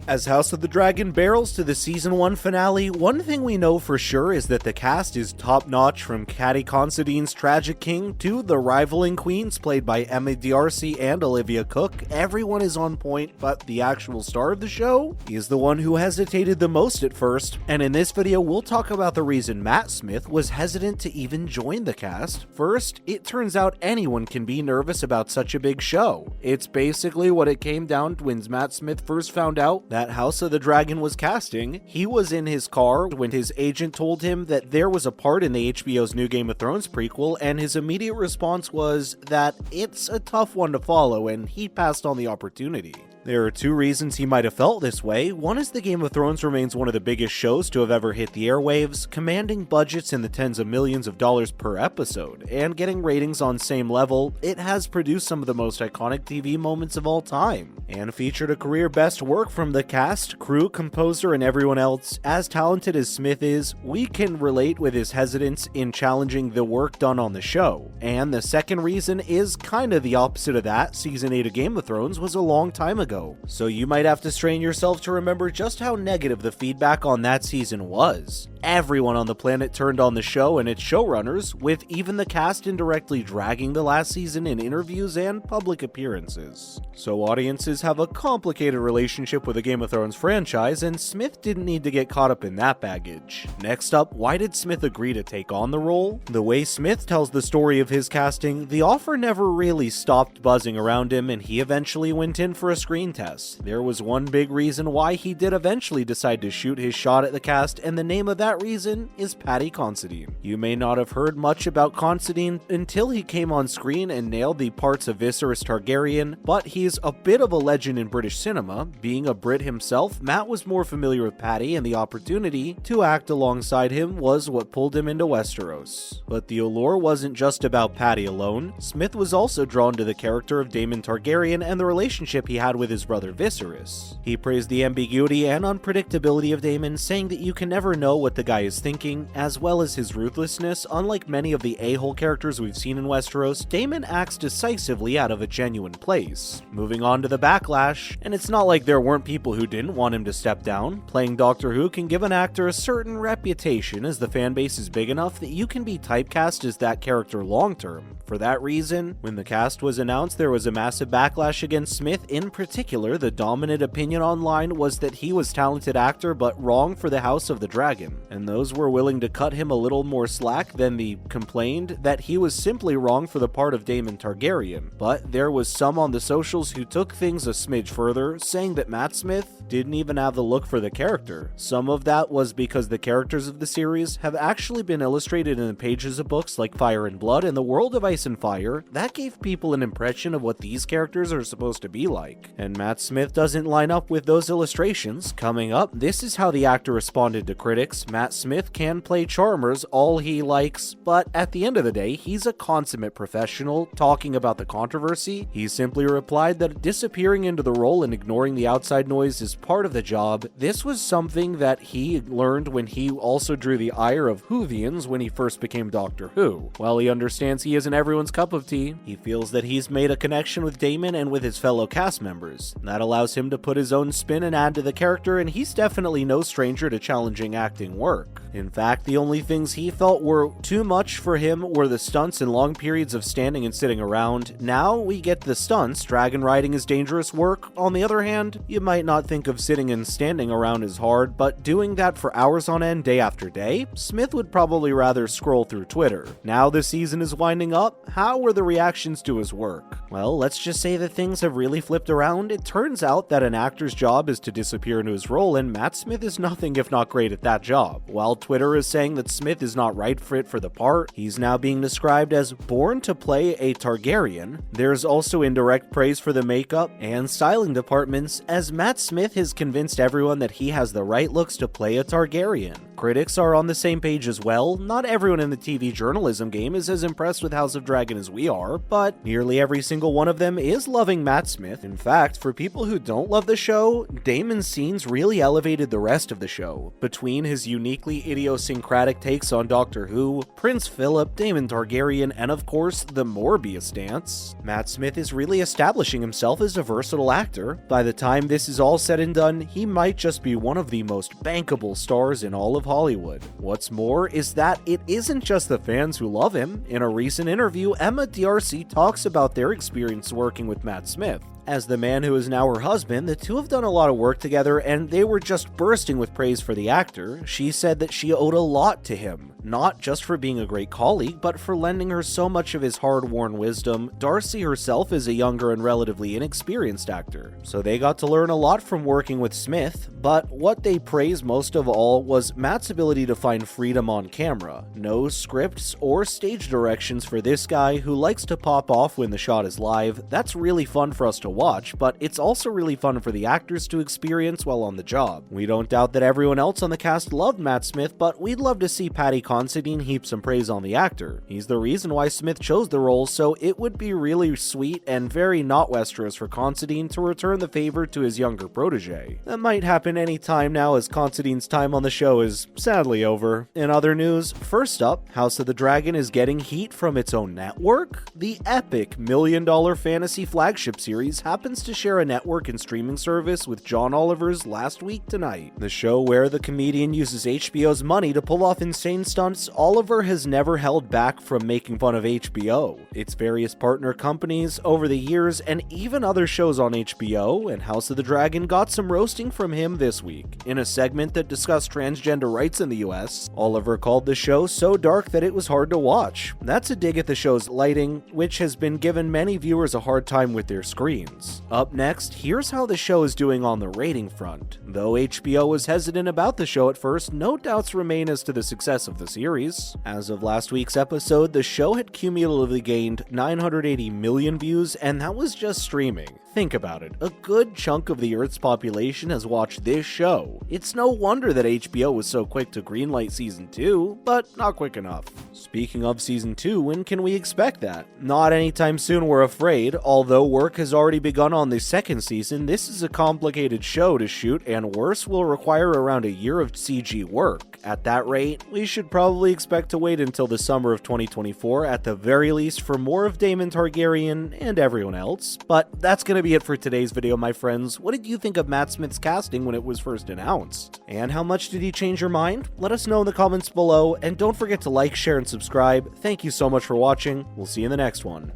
As House of the Dragon barrels to the Season 1 finale, one thing we know for sure is that the cast is top-notch, from Cady Considine's Tragic King to the rivaling queens played by Emma D'Arcy and Olivia Cooke. Everyone is on point, but the actual star of the show is the one who hesitated the most at first. And in this video, we'll talk about the reason Matt Smith was hesitant to even join the cast. First, it turns out anyone can be nervous about such a big show. It's basically what it came down to when Matt Smith first found out that House of the Dragon was casting. He was in his car when his agent told him that there was a part in the HBO's new Game of Thrones prequel, and his immediate response was that it's a tough one to follow, and he passed on the opportunity. There are two reasons he might have felt this way. One is the Game of Thrones remains one of the biggest shows to have ever hit the airwaves, commanding budgets in the tens of millions of dollars per episode, and getting ratings on same level. It has produced some of the most iconic TV moments of all time, and featured a career best work from the cast, crew, composer, and everyone else. As talented as Smith is, we can relate with his hesitance in challenging the work done on the show. And the second reason is kind of the opposite of that. Season 8 of Game of Thrones was a long time ago, so you might have to strain yourself to remember just how negative the feedback on that season was. Everyone on the planet turned on the show and its showrunners, with even the cast indirectly dragging the last season in interviews and public appearances. So audiences have a complicated relationship with the Game of Thrones franchise, and Smith didn't need to get caught up in that baggage. Next up, why did Smith agree to take on the role? The way Smith tells the story of his casting, the offer never really stopped buzzing around him, and he eventually went in for a screen test. There was one big reason why he did eventually decide to shoot his shot at the cast, and the name of that reason is Cady Considine. You may not have heard much about Considine until he came on screen and nailed the parts of Viserys Targaryen, but he's a bit of a legend in British cinema. Being a Brit himself, Matt was more familiar with Paddy, and the opportunity to act alongside him was what pulled him into Westeros. But the allure wasn't just about Paddy alone. Smith was also drawn to the character of Daemon Targaryen and the relationship he had with his brother Viserys. He praised the ambiguity and unpredictability of Daemon, saying that you can never know what the guy is thinking, as well as his ruthlessness. Unlike many of the a-hole characters we've seen in Westeros, Daemon acts decisively out of a genuine place. Moving on to the backlash, and it's not like there weren't people who didn't want him to step down. Playing Doctor Who can give an actor a certain reputation, as the fanbase is big enough that you can be typecast as that character long-term. For that reason, when the cast was announced, there was a massive backlash against Smith. In particular, the dominant opinion online was that he was a talented actor but wrong for the House of the Dragon, and those were willing to cut him a little more slack than the complained that he was simply wrong for the part of Daemon Targaryen. But there was some on the socials who took things a smidge further, saying that Matt Smith didn't even have the look for the character. Some of that was because the characters of the series have actually been illustrated in the pages of books like Fire and Blood and the World of Ice and Fire. That gave people an impression of what these characters are supposed to be like, and Matt Smith doesn't line up with those illustrations. Coming up, this is how the actor responded to critics. Matt Smith can play charmers all he likes, but at the end of the day, he's a consummate professional. Talking about the controversy, he simply replied that disappearing into the role and ignoring the outside noise is part of the job. This was something that he learned when he also drew the ire of Whovians when he first became Doctor Who. While he understands he isn't everyone's cup of tea, he feels that he's made a connection with Daemon and with his fellow cast members. That allows him to put his own spin and add to the character, and he's definitely no stranger to challenging acting work. In fact, the only things he felt were too much for him were the stunts and long periods of standing and sitting around. Now we get the stunts. Dragon riding is dangerous work. On the other hand, you might not think of sitting and standing around as hard, but doing that for hours on end, day after day, Smith would probably rather scroll through Twitter. Now the season is winding up. How were the reactions to his work? Well, let's just say that things have really flipped around. It turns out that an actor's job is to disappear into his role, and Matt Smith is nothing if not great at that job. While Twitter is saying that Smith is not right fit for the part, he's now being described as born to play a Targaryen. There's also indirect praise for the makeup and styling departments, as Matt Smith has convinced everyone that he has the right looks to play a Targaryen. Critics are on the same page as well. Not everyone in the TV journalism game is as impressed with House of Dragon as we are, but nearly every single one of them is loving Matt Smith. In fact, for people who don't love the show, Daemon's scenes really elevated the rest of the show. Between his unique uniquely idiosyncratic takes on Doctor Who, Prince Philip, Daemon Targaryen, and of course, the Morbius dance. Matt Smith is really establishing himself as a versatile actor. By the time this is all said and done, he might just be one of the most bankable stars in all of Hollywood. What's more is that it isn't just the fans who love him. In a recent interview, Emma D'Arcy talks about their experience working with Matt Smith. As the man who is now her husband, the two have done a lot of work together and they were just bursting with praise for the actor. She said that she owed a lot to him, not just for being a great colleague, but for lending her so much of his hard-won wisdom. D'Arcy herself is a younger and relatively inexperienced actor, so they got to learn a lot from working with Smith, but what they praised most of all was Matt's ability to find freedom on camera. No scripts or stage directions for this guy who likes to pop off when the shot is live. That's really fun for us to watch, but it's also really fun for the actors to experience while on the job. We don't doubt that everyone else on the cast loved Matt Smith, but we'd love to see Paddy Considine heap some praise on the actor. He's the reason why Smith chose the role, so it would be really sweet and very not Westeros for Considine to return the favor to his younger protege. That might happen any time now, as Considine's time on the show is sadly over. In other news, first up, House of the Dragon is getting heat from its own network. The epic million-dollar fantasy flagship series happens to share a network and streaming service with John Oliver's Last Week Tonight. The show where the comedian uses HBO's money to pull off insane stunts, Oliver has never held back from making fun of HBO, its various partner companies over the years, and even other shows on HBO, and House of the Dragon got some roasting from him this week. In a segment that discussed transgender rights in the US, Oliver called the show so dark that it was hard to watch. That's a dig at the show's lighting, which has been given many viewers a hard time with their screens. Up next, here's how the show is doing on the rating front. Though HBO was hesitant about the show at first, no doubts remain as to the success of the series. As of last week's episode, the show had cumulatively gained 980 million views, and that was just streaming. Think about it, a good chunk of the Earth's population has watched this show. It's no wonder that HBO was so quick to greenlight Season 2, but not quick enough. Speaking of Season 2, when can we expect that? Not anytime soon, we're afraid. Although work has already begun on the second season, this is a complicated show to shoot, and worse, will require around a year of CG work. At that rate, we should probably expect to wait until the summer of 2024 at the very least for more of Daemon Targaryen and everyone else. But that's gonna be it for today's video, my friends. What did you think of Matt Smith's casting when it was first announced? And how much did he change your mind? Let us know in the comments below, and don't forget to like, share, and subscribe. Thank you so much for watching. We'll see you in the next one.